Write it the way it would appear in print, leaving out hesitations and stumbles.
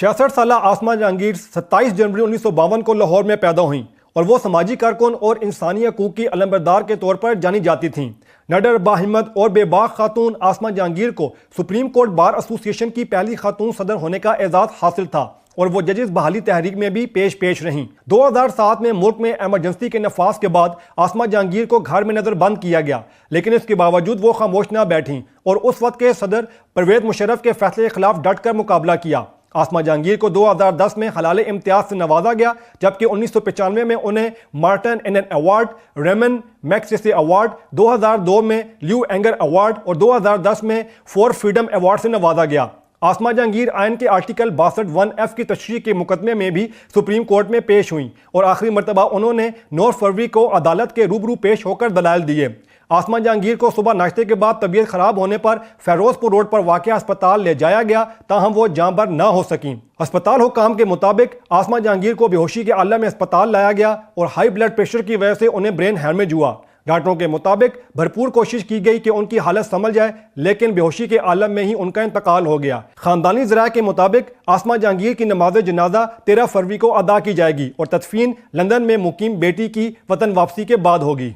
66 साल आसमा जहांगीर 27 जनवरी 1952 को लाहौर में पैदा हुई और वो समाजी कारकुन और इंसानी हकूक़ की अलंबरदार के तौर पर जानी जाती थीं। नडर, बाहिम्मत और बेबाक खातून आसमा जहांगीर को सुप्रीम कोर्ट बार एसोसिएशन की पहली खातून सदर होने का एजाज़ हासिल था और वो जजेस बहाली तहरीक में भी पेश रहीं। 2007 में मुल्क में एमरजेंसी के नफाज के बाद आसमा जहांगीर को घर में नजर बंद किया गया, लेकिन इसके बावजूद वो खामोश न बैठीं और उस वक्त के सदर परवेज मुशर्रफ के फैसले के खिलाफ डट कर मुकाबला किया। आसमा जहांगीर को 2010 में हलाल इम्तियाज से नवाजा गया, जबकि 1995 में उन्हें मार्टिन एनन अवार्ड, रेमन मैग्सेसे अवार्ड, 2002 में ल्यू एंगर अवार्ड और 2010 में फॉर फ्रीडम अवार्ड से नवाजा गया। आसमा जहांगीर आयन के आर्टिकल 62(1)(f) की तशरीह के मुकदमे में भी सुप्रीम कोर्ट में पेश हुई और आखिरी मरतबा उन्होंने 9 फरवरी को अदालत के रूबरू पेश होकर दलाइल दिए। आसमा जहांगीर को सुबह नाश्ते के बाद तबीयत खराब होने पर फेरोजपुर रोड पर वाक़ अस्पताल ले जाया गया, ताहम वो जांबर न हो सकी। अस्पताल हुकाम के मुताबिक आसमा जहांगीर को बेहोशी के आलम में अस्पताल लाया गया और हाई ब्लड प्रेशर की वजह से उन्हें ब्रेन हैमरेज हुआ। डॉक्टरों के मुताबिक भरपूर कोशिश की गई कि उनकी हालत संभल जाए, लेकिन बेहोशी के आलम में ही उनका इंतकाल हो गया। खानदानी ज़राए के मुताबिक आसमा जहांगीर की नमाज जनाजा 13 फरवरी को अदा की जाएगी और तदफीन लंदन में मुकीम बेटी की वतन वापसी के बाद होगी।